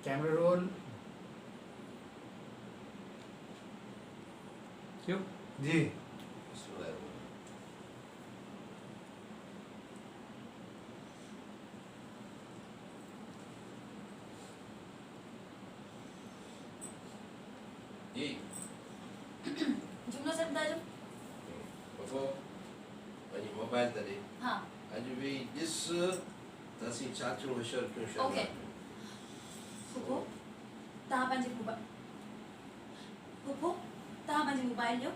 Camera roll. क्यों जी जी जुमलो से ॿुधाइजो। बको वञी मोबाइल ते ॾे हाँ अॼु वेही ॾिस त असीं छा थियूं होशियार थियूं शर्मा ओके। फुफो तव्हां पंहिंजे मोबाइल फुफो तव्हां पंहिंजे मोबाइल ॾियो।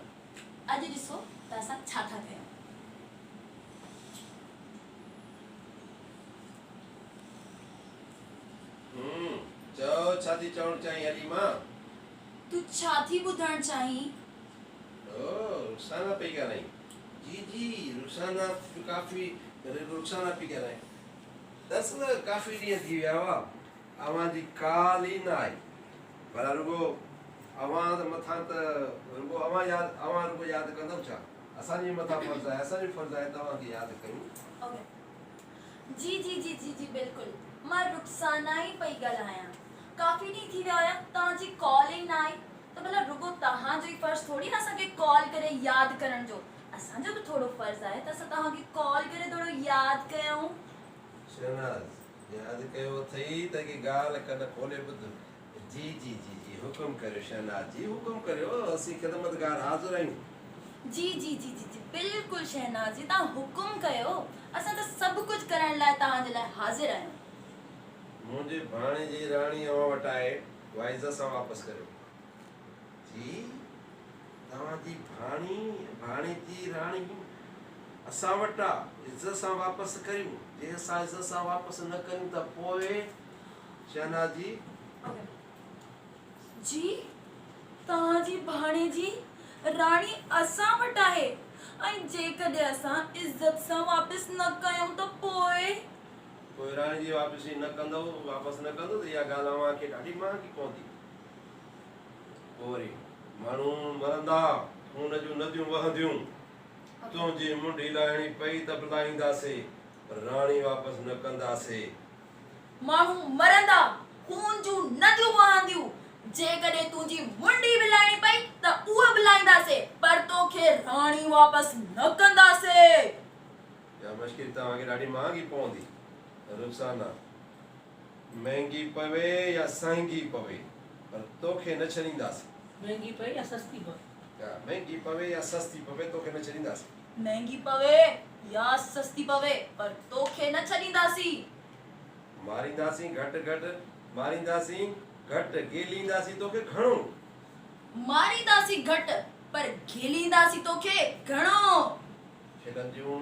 अॼु ॾिसो त असां छा था कयूं। चओ छा थी चवणु चाहीं हली मां तूं छा थी ॿुधणु चाहीं। ओ रुखसाना पई ॻाल्हाईं जी जी रुखसाना काफ़ी रुखसाना पई ॻाल्हाईं दरअसल काफ़ी ॾींहं थी विया हुआ अव्हां जी काल ई न आई पर रुगो अव्हां त मथां त रुगो अव्हां रुगो यादि कंदव छा असांजे मथां फर्ज़ु आहे असांजो फर्ज़ु आहे तव्हांखे यादि कयूं ओके जी जी जी जी जी बिल्कुलु मां रुखसाना ई पई ॻाल्हायां। काफ़ी ॾींहं थी विया हुया तव्हांजी कॉल ई न आई त भला रुगो तव्हांजो ई फर्ज़ु थोड़ी न असांखे कॉल करे यादि करण जो असांजो बि थोरो फर्ज़ु आहे त असां तव्हांखे कॉल करे थोरो यादि कयूं। शहनाज यादि कयो अथई त की ॻाल्हि कन खोले ॿुध जी जी जी जी हुकुम करियो शहनाज जी हुकुम करियो असीं ख़िदमतगार हाज़िर आहियूं जी जी जी जी जी बिल्कुलु शहनाज जी तव्हां हुकुम कयो असां त सभु कुझु करण लाइ तव्हांजे लाइ हाज़िर आहियूं। मुंहिंजे भाणे जी राणी अव्हां वटि आहे उहा इज़त सां वापसि करियो जी तव्हांजी भाणे जी राणी असां वटि आहे इज़त सां वापसि करियूं जे असां इज़त सां वापसि न करियूं त पोइ शहनाज जी जी तव्हांजी भाणे जी राणी असां वटि आहे ऐं जेकॾहिं असां इज़त सां वापसि न कयूं त पोइ राणी जी वापसी न कंदो वापसि न कंदो त इहा ॻाल्हि अव्हांखे ॾाढी महांगी पवंदी पोइ वरी माण्हू मरंदा खून जूं नदियूं वहंदियूं तुंहिंजी मुंडी लाहिणी पई त बि लाहींदासीं पर राणी वापसि न कंदासीं माण्हू मरंदा खून जूं नदियूं वहंदियूं जेकॾहिं तुंहिंजी मुंडी बि लाहिणी पई त उहा बि लाहींदासीं पर तोखे राणी वापसि न कंदासीं। इहा मुश्किल तव्हांखे ॾाढी महांगी पवंदी रुखसाना महांगी पवे या सहांगी पवे पर तोखे न छॾींदासीं महंगी पए या सस्ती पए महांगी पवे या सस्ती पवे तोखे न छॾींदासीं महंगी पवे या सस्ती पवे पर तोखे न छॾींदासीं। मारींदासीं घटि घटि मारींदासीं घटि गेलींदासीं तोखे घणो मारींदासीं घटि पर घेलींदासीं तोखे घणो। छॾनि जूं